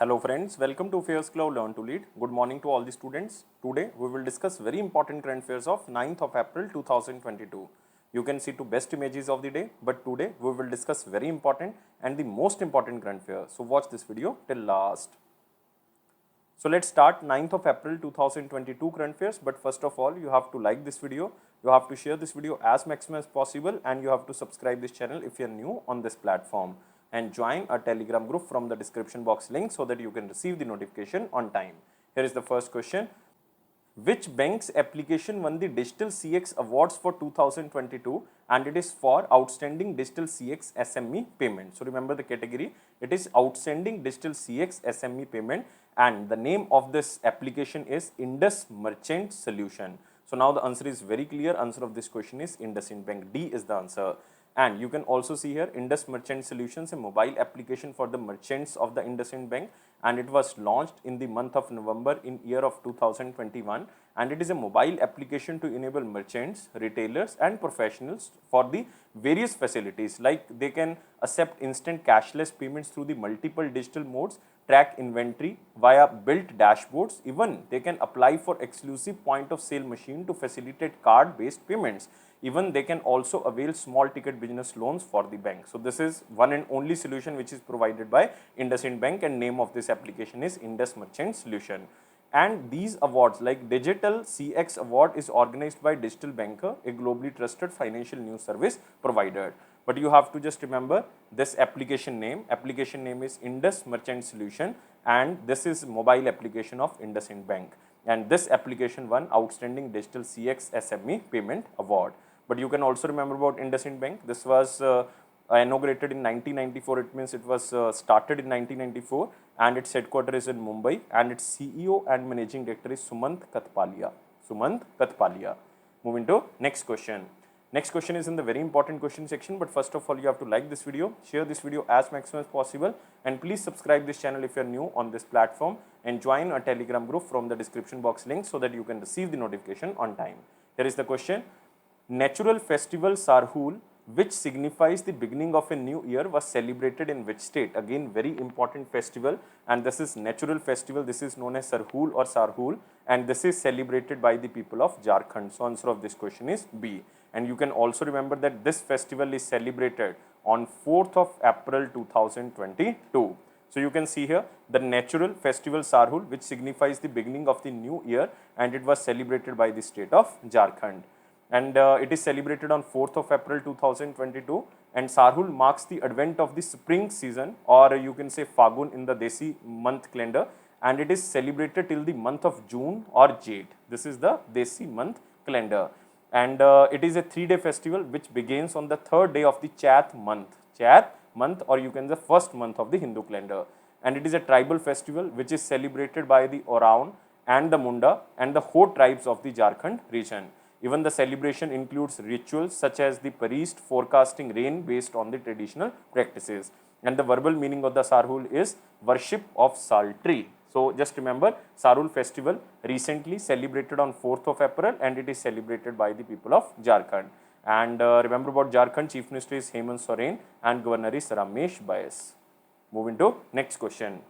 Hello friends, welcome to Affairscloud Learn to Lead. Good morning to all the students. Today we will discuss very important current affairs of 9th of April 2022. You can see two best images of the day, but today we will discuss very important and the most important current affairs. So watch this video till last. So let's start 9th of April 2022 current affairs, but first of all you have to like this video, you have to share this video as maximum as possible, and you have to subscribe this channel if you are new on this platform, and join a Telegram group from the description box link so that you can receive the notification on time. Here is the first question. Which bank's application won the Digital CX Awards for 2022, and it is for Outstanding Digital CX SME Payment. So remember the category, it is Outstanding Digital CX SME Payment, and the name of this application is Indus Merchant Solution. So now the answer is very clear. Answer of this question is IndusInd Bank. D is the answer. And you can also see here Indus Merchant Solutions, a mobile application for the merchants of the IndusInd Bank, and it was launched in the month of November in year of 2021, and it is a mobile application to enable merchants, retailers and professionals for the various facilities, like they can accept instant cashless payments through the multiple digital modes, track inventory via built dashboards, even they can apply for exclusive point of sale machine to facilitate card based payments. Even they can also avail small ticket business loans for the bank. So this is one and only solution which is provided by IndusInd Bank, and name of this application is Indus Merchant Solution. And these awards, like Digital CX Award, is organized by Digital Banker, a globally trusted financial news service provider. But you have to just remember this application name. Application name is Indus Merchant Solution, and this is mobile application of IndusInd Bank. And this application won Outstanding Digital CX SME Payment Award. But you can also remember about IndusInd Bank. This was inaugurated in 1994. It means it was started in 1994, and its headquarters is in Mumbai, and its CEO and managing director is Sumant Katpalia. Sumant Katpalia. Moving to next question. Next question is in the very important question section, but first of all you have to like this video, share this video as maximum as possible, and please subscribe this channel if you are new on this platform, and join a Telegram group from the description box link so that you can receive the notification on time. Here is the question. Natural festival Sarhul, which signifies the beginning of a new year, was celebrated in which state? Again, very important festival, and this is natural festival. This is known as Sarhul or Sarhul, and this is celebrated by the people of Jharkhand. So answer of this question is B. And you can also remember that this festival is celebrated on 4th of April 2022. So you can see here the natural festival Sarhul, which signifies the beginning of the new year, and it was celebrated by the state of Jharkhand. And it is celebrated on 4th of April 2022, and Sarhul marks the advent of the spring season, or you can say Fagun in the Desi month calendar, and it is celebrated till the month of June or Jade. This is the Desi month calendar, and it is a 3-day festival which begins on the 3rd day of the Chat month, or you can say first month of the Hindu calendar, and it is a tribal festival which is celebrated by the Oraon and the Munda and the Ho tribes of the Jharkhand region. Even the celebration includes rituals such as the priest forecasting rain based on the traditional practices. And the verbal meaning of the Sarhul is worship of Saltree. So just remember, Sarhul festival recently celebrated on 4th of April, and it is celebrated by the people of Jharkhand. And remember about Jharkhand, Chief Minister is Hemant Soren and Governor is Ramesh Bais. Moving to next question.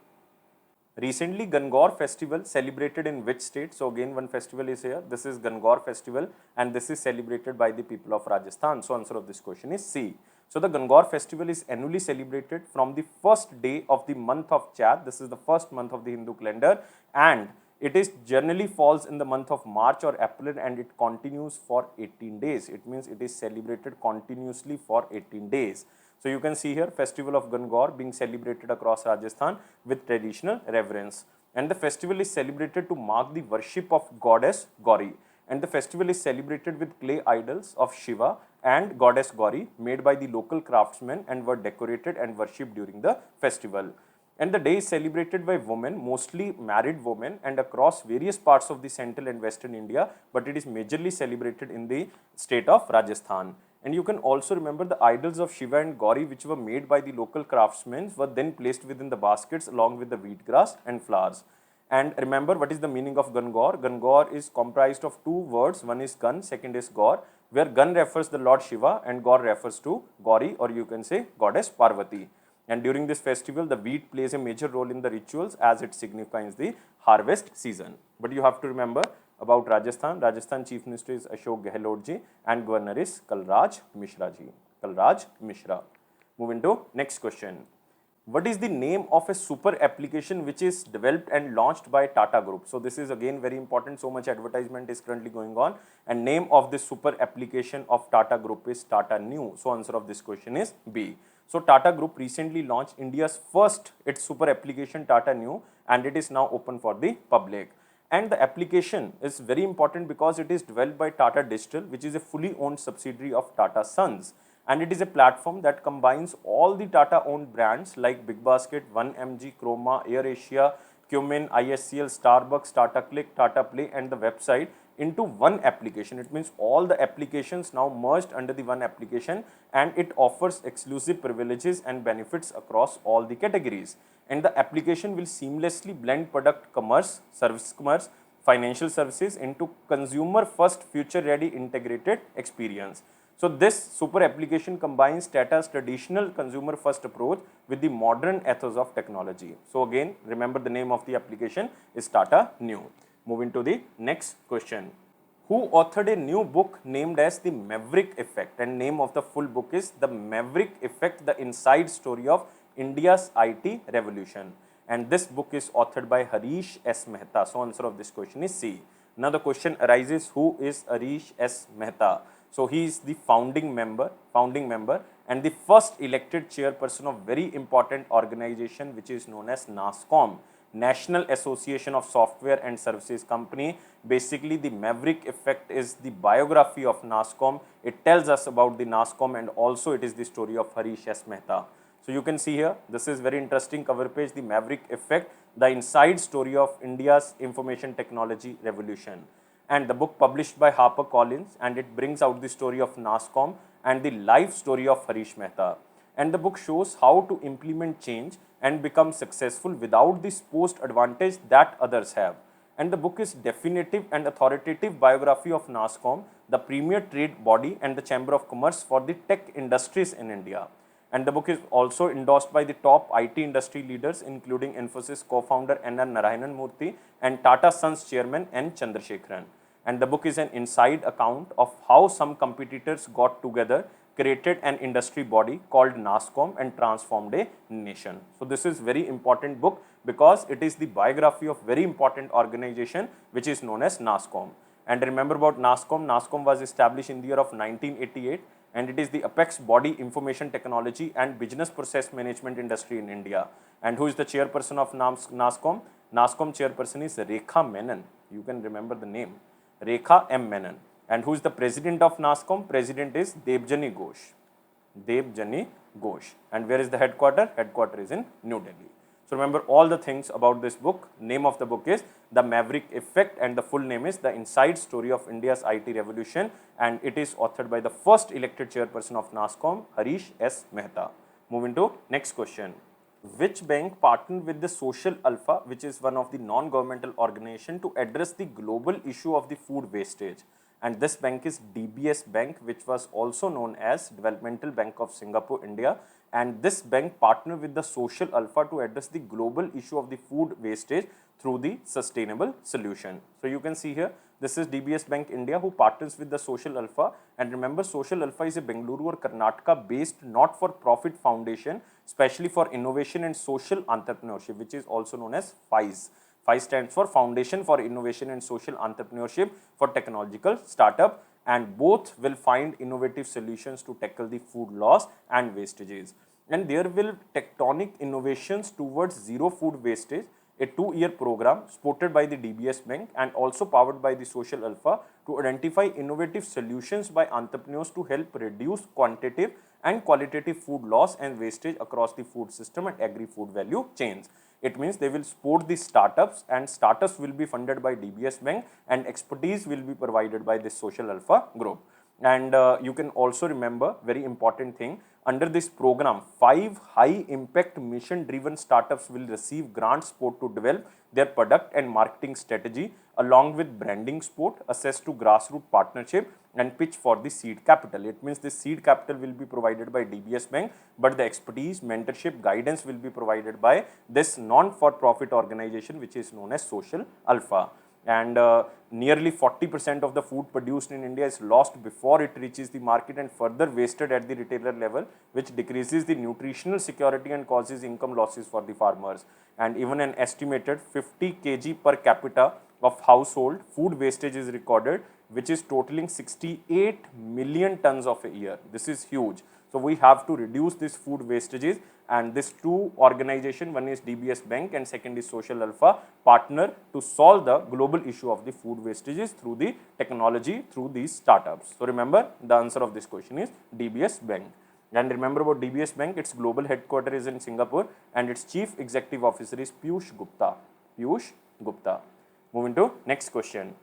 Recently, Gangor festival celebrated in which state? So again one festival is here. This is Gangor festival, and this is celebrated by the people of Rajasthan. So answer of this question is C. So the Gangor festival is annually celebrated from the first day of the month of Chat. This is the first month of the Hindu calendar, and it is generally falls in the month of March or April, and it continues for 18 days. It means it is celebrated continuously for 18 days. So you can see here festival of Gangor being celebrated across Rajasthan with traditional reverence. And the festival is celebrated to mark the worship of goddess Gauri. And the festival is celebrated with clay idols of Shiva and goddess Gauri made by the local craftsmen, and were decorated and worshipped during the festival. And the day is celebrated by women, mostly married women, and across various parts of the central and western India, but it is majorly celebrated in the state of Rajasthan. And you can also remember the idols of Shiva and Gauri, which were made by the local craftsmen, were then placed within the baskets along with the wheat grass and flowers. And remember, what is the meaning of Gangor? Gangor is comprised of two words. One is Gan, second is Gaur, where Gan refers the Lord Shiva and Gaur refers to Gauri, or you can say goddess Parvati. And during this festival, the wheat plays a major role in the rituals as it signifies the harvest season. But you have to remember about Rajasthan. Rajasthan Chief Minister is Ashok Gehlot ji and Governor is Kalraj Mishra ji. Kalraj Mishra. Moving to next question. What is the name of a super application which is developed and launched by Tata Group? So this is again very important. So much advertisement is currently going on, and name of this super application of Tata Group is Tata New. So answer of this question is B. So Tata Group recently launched India's first its super application Tata New, and it is now open for the public. And the application is very important because it is developed by Tata Digital, which is a fully owned subsidiary of Tata Sons. And it is a platform that combines all the Tata owned brands like Big Basket, 1MG, Chroma, AirAsia, Cumin, ISCL, Starbucks, Tata Click, Tata Play and the website into one application. It means all the applications now merged under the one application, and it offers exclusive privileges and benefits across all the categories. And the application will seamlessly blend product commerce, service commerce, financial services into consumer first future ready integrated experience. So this super application combines Tata's traditional consumer first approach with the modern ethos of technology. So again, remember the name of the application is Tata New. Moving to the next question. Who authored a new book named as the Maverick Effect, and name of the full book is The Maverick Effect, the Inside Story of India's IT Revolution. And this book is authored by Harish S. Mehta. So answer of this question is C. Now the question arises, who is Harish S. Mehta? So he is the founding member and the first elected chairperson of very important organization which is known as NASSCOM, National Association of Software and Services Company. Basically, the Maverick Effect is the biography of NASSCOM. It tells us about the NASSCOM, and also it is the story of Harish S. Mehta. So you can see here, this is very interesting cover page, the Maverick Effect, the inside story of India's information technology revolution. And the book published by HarperCollins, and it brings out the story of NASSCOM and the life story of Harish Mehta. And the book shows how to implement change and become successful without the supposed advantage that others have. And the book is definitive and authoritative biography of NASSCOM, the premier trade body and the Chamber of Commerce for the tech industries in India. And the book is also endorsed by the top IT industry leaders, including Infosys co-founder N.R. Narayanan Murthy and Tata Sons chairman N. Chandrasekharan. And the book is an inside account of how some competitors got together, created an industry body called NASSCOM and transformed a nation. So this is very important book because it is the biography of very important organization which is known as NASSCOM. And remember about NASSCOM, NASSCOM was established in the year of 1988, and it is the apex body information technology and business process management industry in India. And who is the chairperson of NASSCOM? NASSCOM chairperson is Rekha Menon. You can remember the name. Rekha M. Menon. And who is the president of NASSCOM? President is Debjani Ghosh. Debjani Ghosh. And where is the headquarter? Headquarter is in New Delhi. So remember all the things about this book. Name of the book is The Maverick Effect, and the full name is The Inside Story of India's IT Revolution, and it is authored by the first elected chairperson of NASSCOM, Harish S. Mehta. Moving to next question. Which bank partnered with the Social Alpha, which is one of the non-governmental organization, to address the global issue of the food wastage? And this bank is DBS Bank, which was also known as Developmental Bank of Singapore, India. And this bank partnered with the Social Alpha to address the global issue of the food wastage through the sustainable solution. So you can see here, this is DBS Bank India who partners with the Social Alpha. And remember, Social Alpha is a Bengaluru or Karnataka based not-for-profit foundation, especially for innovation and social entrepreneurship, which is also known as FISE. FISE stands for Foundation for Innovation and Social Entrepreneurship for Technological Startup, and both will find innovative solutions to tackle the food loss and wastages. And there will tectonic innovations towards zero food wastage, a 2-year program supported by the DBS Bank and also powered by the Social Alpha to identify innovative solutions by entrepreneurs to help reduce quantitative and qualitative food loss and wastage across the food system and agri-food value chains. It means they will support the startups, and startups will be funded by DBS Bank and expertise will be provided by this Social Alpha group. And you can also remember very important thing, under this program, 5 high-impact mission-driven startups will receive grant support to develop their product and marketing strategy, along with branding support, access to grassroots partnership, and pitch for the seed capital. It means the seed capital will be provided by DBS Bank, but the expertise, mentorship, guidance will be provided by this non-for-profit organization, which is known as Social Alpha. And nearly 40% of the food produced in India is lost before it reaches the market and further wasted at the retailer level, which decreases the nutritional security and causes income losses for the farmers. And even an estimated 50 kg per capita of household food wastage is recorded, which is totaling 68 million tons of a year. This is huge. So we have to reduce this food wastages, and these two organizations, one is DBS Bank and second is Social Alpha, partner to solve the global issue of the food wastages through the technology, through these startups. So remember, the answer of this question is DBS Bank. And remember about DBS Bank, its global headquarters is in Singapore and its chief executive officer is Piyush Gupta. Piyush Gupta. Moving to next question.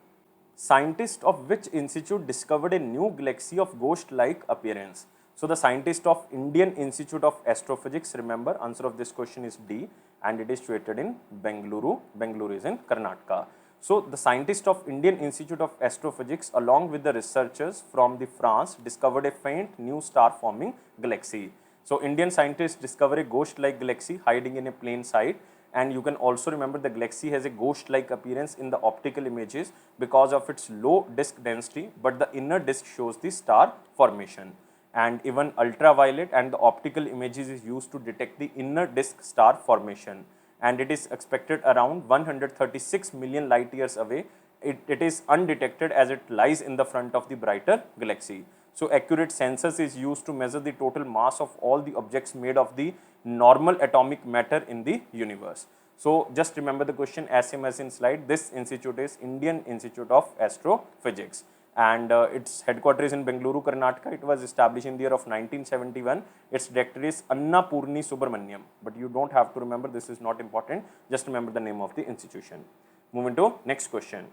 Scientist of which institute discovered a new galaxy of ghost-like appearance? So the scientist of Indian Institute of Astrophysics, remember, answer of this question is D, and it is situated in Bengaluru. Bengaluru is in Karnataka. So the scientist of Indian Institute of Astrophysics along with the researchers from the France discovered a faint new star forming galaxy. So Indian scientists discover a ghost-like galaxy hiding in a plain sight. And you can also remember the galaxy has a ghost-like appearance in the optical images because of its low disk density, but the inner disk shows the star formation. And even ultraviolet and the optical images is used to detect the inner disk star formation. And it is expected around 136 million light years away. It is undetected as it lies in the front of the brighter galaxy. So accurate sensors is used to measure the total mass of all the objects made of the normal atomic matter in the universe. So just remember the question as same as in slide. This institute is Indian Institute of Astrophysics, and its headquarters is in Bengaluru, Karnataka. It was established in the year of 1971. Its director is Annapurni Subramaniam, but you don't have to remember, this is not important. Just remember the name of the institution. Moving to next question.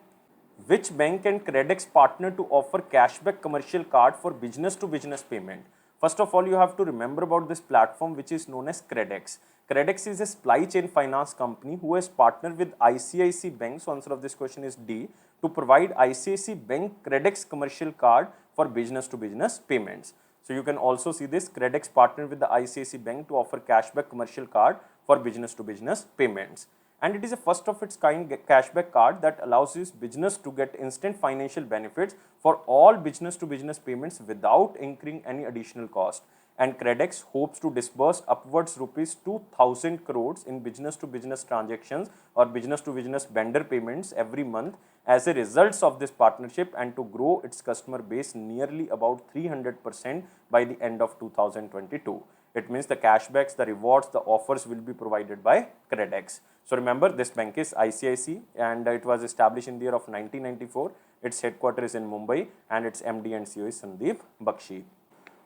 Which bank and Credex partner to offer cashback commercial card for business to business payment? First of all, you have to remember about this platform which is known as Credex. Credex is a supply chain finance company who has partnered with ICICI Bank. So answer of this question is D, to provide ICICI Bank Credex commercial card for business to business payments. So you can also see this Credex partnered with the ICICI Bank to offer cashback commercial card for business to business payments. And it is a first of its kind cashback card that allows this business to get instant financial benefits for all business to business payments without incurring any additional cost. And Credex hopes to disburse upwards rupees 2,000 crores in business to business transactions or business to business vendor payments every month as a result of this partnership, and to grow its customer base nearly about 300% by the end of 2022. It means the cashbacks, the rewards, the offers will be provided by Credex. So remember, this bank is ICICI and it was established in the year of 1994. Its headquarters is in Mumbai and its MD and CEO is Sandeep Bakshi.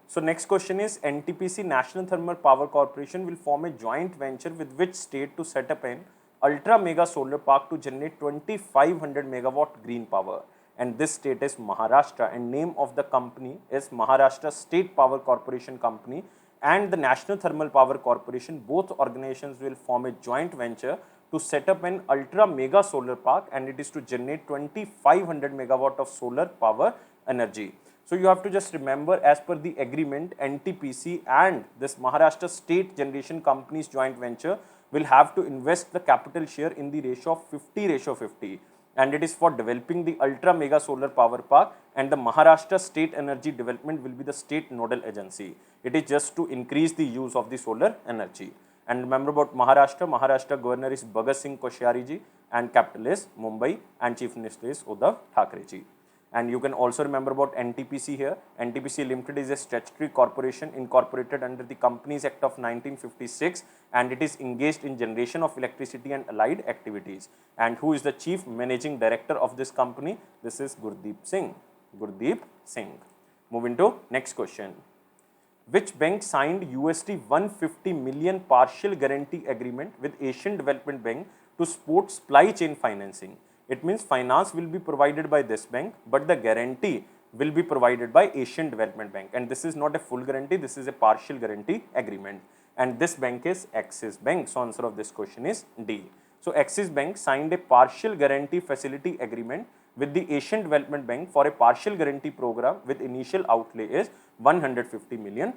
So next question is, NTPC National Thermal Power Corporation will form a joint venture with which state to set up an ultra mega solar park to generate 2500 megawatt green power? And this state is Maharashtra, and name of the company is Maharashtra State Power Corporation Company and the National Thermal Power Corporation. Both organizations will form a joint venture to set up an ultra mega solar park, and it is to generate 2500 megawatt of solar power energy. So you have to just remember, as per the agreement, NTPC and this Maharashtra State Generation Company's joint venture will have to invest the capital share in the ratio of 50:50. And it is for developing the ultra mega solar power park, and the Maharashtra State Energy Development will be the state nodal agency. It is just to increase the use of the solar energy. And remember about Maharashtra, Maharashtra Governor is Bhagat Singh Koshyari ji and capital is Mumbai and Chief Minister is Uddhav Thackeray ji. And you can also remember about NTPC here. NTPC Limited is a statutory corporation incorporated under the Companies Act of 1956, and it is engaged in generation of electricity and allied activities. And who is the chief managing director of this company? This is Gurdeep Singh. Gurdeep Singh. Moving to next question. Which bank signed USD 150 million partial guarantee agreement with Asian Development Bank to support supply chain financing? It means finance will be provided by this bank, but the guarantee will be provided by Asian Development Bank, and this is not a full guarantee, this is a partial guarantee agreement, and this bank is Axis Bank. So answer of this question is D. So Axis Bank signed a partial guarantee facility agreement with the Asian Development Bank for a partial guarantee program with initial outlay is $150 million.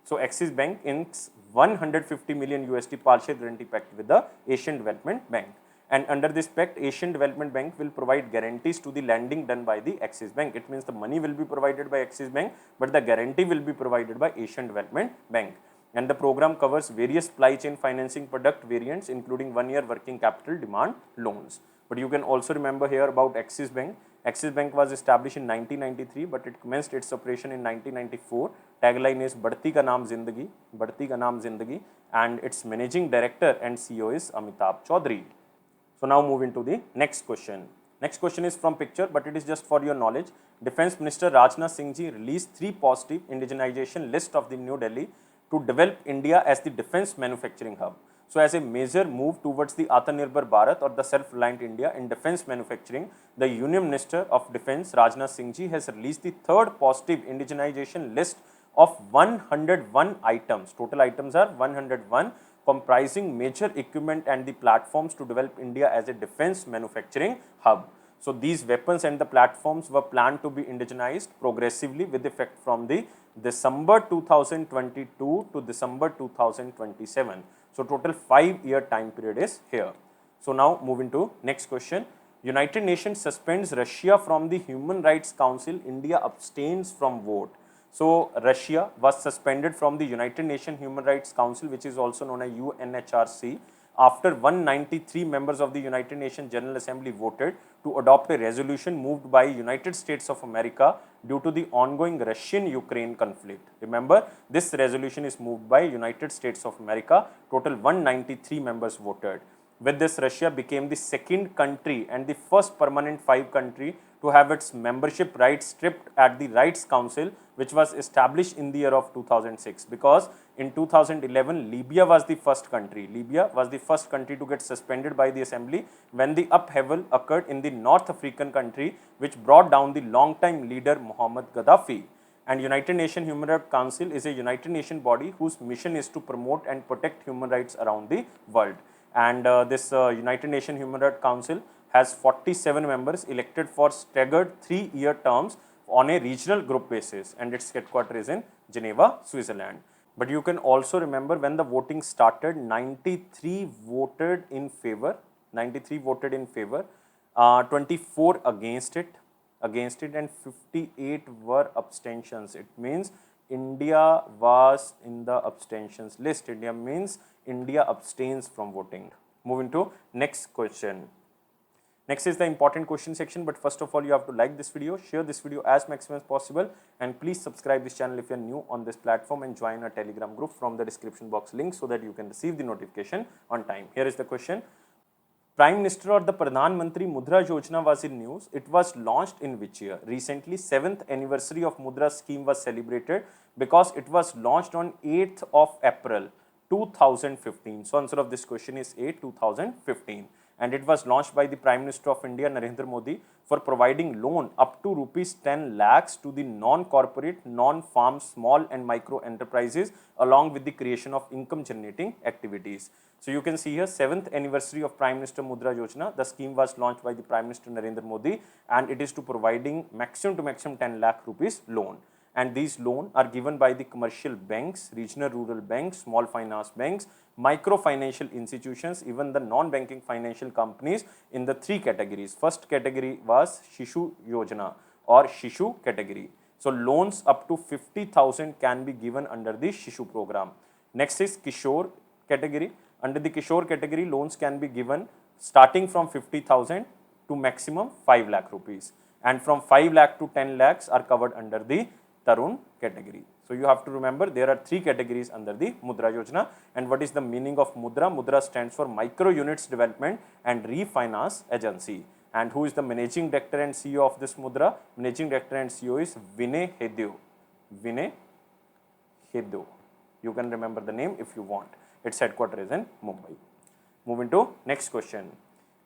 So Axis Bank inks $150 million partial guarantee pact with the Asian Development Bank. And under this pact, Asian Development Bank will provide guarantees to the lending done by the Axis Bank. It means the money will be provided by Axis Bank, but the guarantee will be provided by Asian Development Bank. And the program covers various supply chain financing product variants, including 1-year working capital demand loans. But you can also remember here about Axis Bank. Axis Bank was established in 1993, but it commenced its operation in 1994. Tagline is Badhti ka naam Zindagi, Badhti ka naam Zindagi, and its managing director and CEO is Amitabh Chaudhary. So now moving to the next question. Next question is from picture, but it is just for your knowledge. Defense Minister Rajnath Singh ji released 3 positive indigenization list of the New Delhi to develop India as the defense manufacturing hub. So as a major move towards the Atmanirbhar Bharat or the self-reliant India in defense manufacturing, the Union Minister of Defense Rajnath Singh ji has released the 3rd positive indigenization list of 101 items. Total items are 101, comprising major equipment and the platforms to develop India as a defense manufacturing hub. So these weapons and the platforms were planned to be indigenized progressively with effect from the December 2022 to December 2027. So total 5-year time period is here. So now moving to next question. United Nations suspends Russia from the Human Rights Council. India abstains from vote. So Russia was suspended from the United Nations Human Rights Council, which is also known as UNHRC, after 193 members of the United Nations General Assembly voted to adopt a resolution moved by United States of America due to the ongoing Russian-Ukraine conflict. Remember, this resolution is moved by United States of America. Total 193 members voted. With this, Russia became the 2nd country and the first permanent 5 country to have its membership rights stripped at the Rights Council, which was established in the year of 2006. Because in 2011, Libya was the first country. Libya was the first country to get suspended by the assembly when the upheaval occurred in the North African country, which brought down the long-time leader Muhammad Gaddafi. And United Nations Human Rights Council is a United Nations body whose mission is to promote and protect human rights around the world. And this United Nations Human Rights Council has 47 members elected for staggered 3-year terms on a regional group basis, and its headquarters is in Geneva, Switzerland. But you can also remember when the voting started, 93 voted in favor, 24 against it, and 58 were abstentions. It means India was in the abstentions list. India means India abstains from voting. Moving to next question. Next is the important question section, but first of all, you have to like this video, share this video as maximum as possible, and please subscribe this channel if you are new on this platform and join our Telegram group from the description box link so that you can receive the notification on time. Here is the question. Prime Minister or the Pradhan Mantri Mudra Yojana was in news. It was launched in which year? Recently, 7th anniversary of Mudra scheme was celebrated because it was launched on 8th of April 2015. So answer of this question is 2015. And it was launched by the Prime Minister of India, Narendra Modi, for providing loan up to rupees 10 lakhs to the non-corporate, non-farm, small and micro enterprises, along with the creation of income generating activities. So you can see here 7th anniversary of Prime Minister Mudra Yojana. The scheme was launched by the Prime Minister Narendra Modi, and it is to providing maximum to maximum 10 lakh rupees loan. And these loans are given by the commercial banks, regional rural banks, small finance banks, micro financial institutions, even the non-banking financial companies in the 3 categories. First category was Shishu Yojana or Shishu category. So loans up to 50,000 can be given under the Shishu program. Next is Kishore category. Under the Kishore category, loans can be given starting from 50,000 to maximum 5 lakh rupees. And from 5 lakh to 10 lakhs are covered under the Tarun category. So you have to remember there are 3 categories under the Mudra Yojana. And what is the meaning of Mudra? Mudra stands for Micro Units Development and Refinance Agency. And who is the Managing Director and CEO of this Mudra? Managing Director and CEO is Vinay Hedyu. Vinay Hedyu. You can remember the name if you want. Its headquarters is in Mumbai. Moving to next question.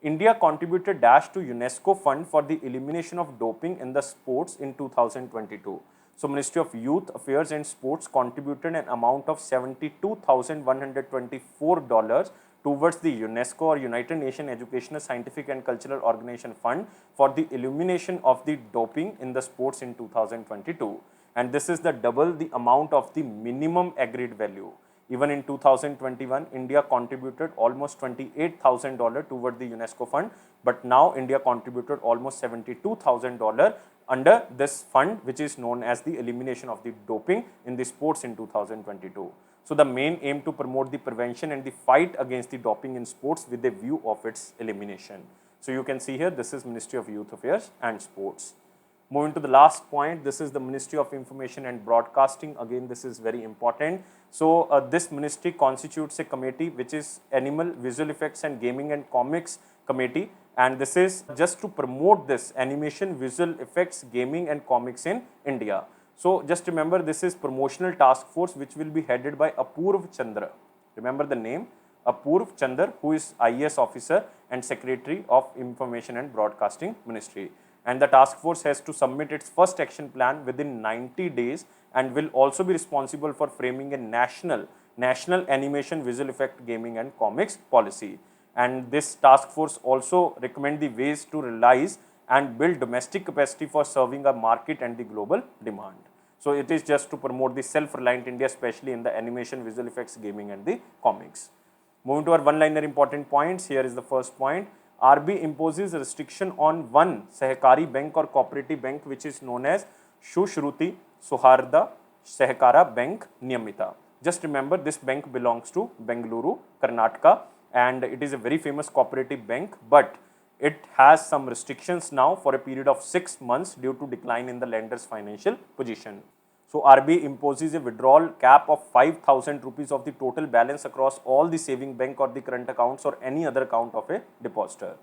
India contributed dash to UNESCO fund for the elimination of doping in the sports in 2022. So Ministry of Youth Affairs and Sports contributed an amount of $72,124 towards the UNESCO or United Nations Educational, Scientific and Cultural Organization Fund for the elimination of the doping in the sports in 2022. And this is the double the amount of the minimum agreed value. Even in 2021, India contributed almost $28,000 toward the UNESCO fund, but now India contributed almost $72,000 under this fund, which is known as the elimination of the doping in the sports in 2022. So the main aim to promote the prevention and the fight against the doping in sports with a view of its elimination. So you can see here, this is Ministry of Youth Affairs and Sports. Moving to the last point, this is the Ministry of Information and Broadcasting. Again, this is very important. So this ministry constitutes a committee which is Animal, Visual Effects and Gaming and Comics Committee, and this is just to promote this animation, visual effects, gaming and comics in India. So just remember, this is promotional task force which will be headed by Apurv Chandra. Remember the name, Apurv Chandra, who is IAS officer and Secretary of Information and Broadcasting Ministry. And the task force has to submit its first action plan within 90 days and will also be responsible for framing a national animation, visual effect, gaming and comics policy. And this task force also recommend the ways to realize and build domestic capacity for serving a market and the global demand. So it is just to promote the self-reliant India, especially in the animation, visual effects, gaming and the comics. Moving to our one-liner important points, here is the first point. RBI imposes a restriction on one Sahakari bank or cooperative bank which is known as Sushruti Suharda Sahakara Bank Niyamita. Just remember, this bank belongs to Bengaluru, Karnataka, and it is a very famous cooperative bank, but it has some restrictions now for a period of 6 months due to decline in the lender's financial position. So RBI imposes a withdrawal cap of 5,000 rupees of the total balance across all the saving bank or the current accounts or any other account of a depositor.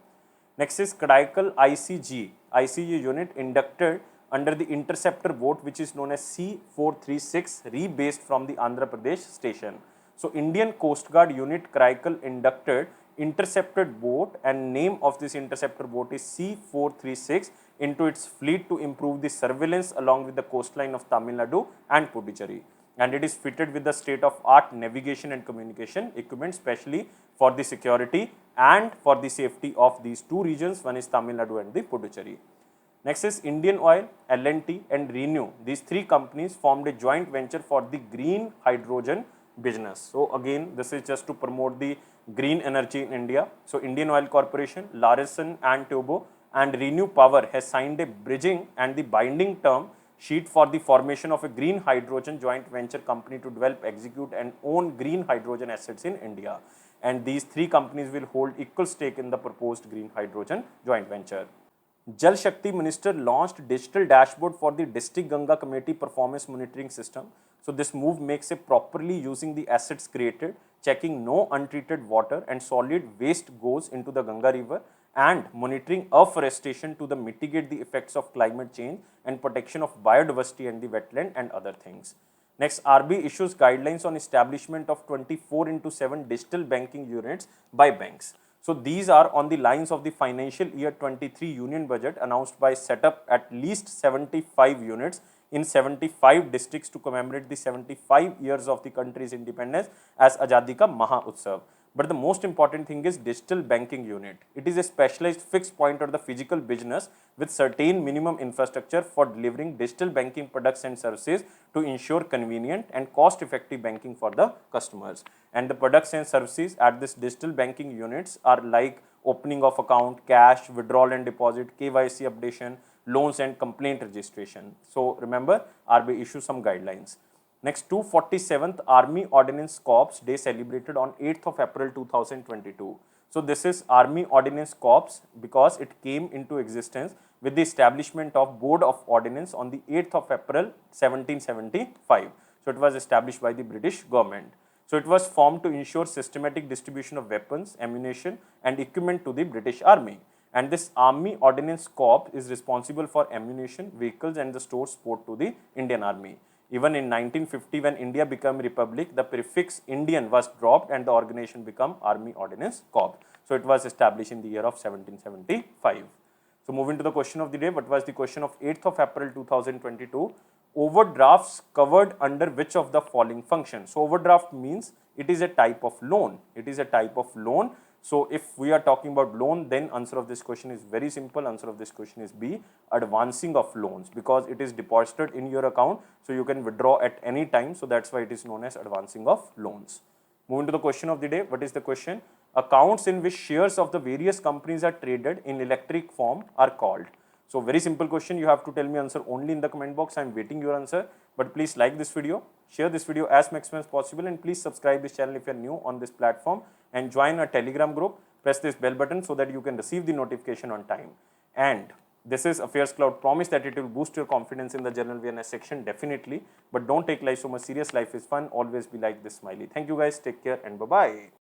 Next is Kadaikal ICG unit inducted under the interceptor boat which is known as C436, rebased from the Andhra Pradesh station. So Indian Coast Guard unit Kadaikal inducted intercepted boat, and name of this interceptor boat is C436 into its fleet to improve the surveillance along with the coastline of Tamil Nadu and Puducherry. And it is fitted with the state-of-art navigation and communication equipment, especially for the security and for the safety of these two regions. One is Tamil Nadu and the Puducherry. Next is Indian Oil, L&T and Renew. These three companies formed a joint venture for the green hydrogen business. So again, this is just to promote the green energy in India. So Indian Oil Corporation, Larsen and Toubro and Renew Power has signed a bridging and the binding term sheet for the formation of a green hydrogen joint venture company to develop, execute and own green hydrogen assets in India. And these three companies will hold equal stake in the proposed green hydrogen joint venture. Jal Shakti Minister launched digital dashboard for the District Ganga Committee performance monitoring system. So this move makes it properly using the assets created, checking no untreated water and solid waste goes into the Ganga river, and monitoring afforestation to mitigate the effects of climate change and protection of biodiversity and the wetland and other things. Next, RBI issues guidelines on establishment of 24/7 digital banking units by banks. So these are on the lines of the financial year 23 union budget announced by set up at least 75 units in 75 districts to commemorate the 75 years of the country's independence as Azadi Ka Maha Utsav. But the most important thing is digital banking unit. It is a specialized fixed point or the physical business with certain minimum infrastructure for delivering digital banking products and services to ensure convenient and cost-effective banking for the customers. And the products and services at this digital banking units are like opening of account, cash, withdrawal and deposit, KYC updation, loans and complaint registration. So remember, RBI issues some guidelines. Next, 247th Army Ordnance Corps Day celebrated on 8th of April 2022. So this is Army Ordnance Corps because it came into existence with the establishment of Board of Ordnance on the 8th of April 1775. So it was established by the British government. So it was formed to ensure systematic distribution of weapons, ammunition and equipment to the British Army. And this Army Ordnance Corps is responsible for ammunition, vehicles and the store support to the Indian Army. Even in 1950, when India became republic, the prefix Indian was dropped and the organization became Army Ordnance Corps. So So it was established in the year of 1775. So moving to the question of the day, what was the question of 8th of April 2022? Overdrafts covered under which of the following functions? So overdraft means it is a type of loan. It is a type of loan. So if we are talking about loan, then answer of this question is very simple. Answer of this question is B, advancing of loans, because it is deposited in your account. So you can withdraw at any time. So that's why it is known as advancing of loans. Moving to the question of the day, what is the question? Accounts in which shares of the various companies are traded in electric form are called. So very simple question, you have to tell me answer only in the comment box. I am waiting your answer, but please like this video, share this video as maximum as possible, and please subscribe this channel if you are new on this platform, and join our Telegram group. Press this bell button so that you can receive the notification on time. And this is Affairscloud promise that it will boost your confidence in the general awareness section, definitely, but don't take life so much serious. Life is fun. Always be like this smiley. Thank you guys. Take care and bye-bye.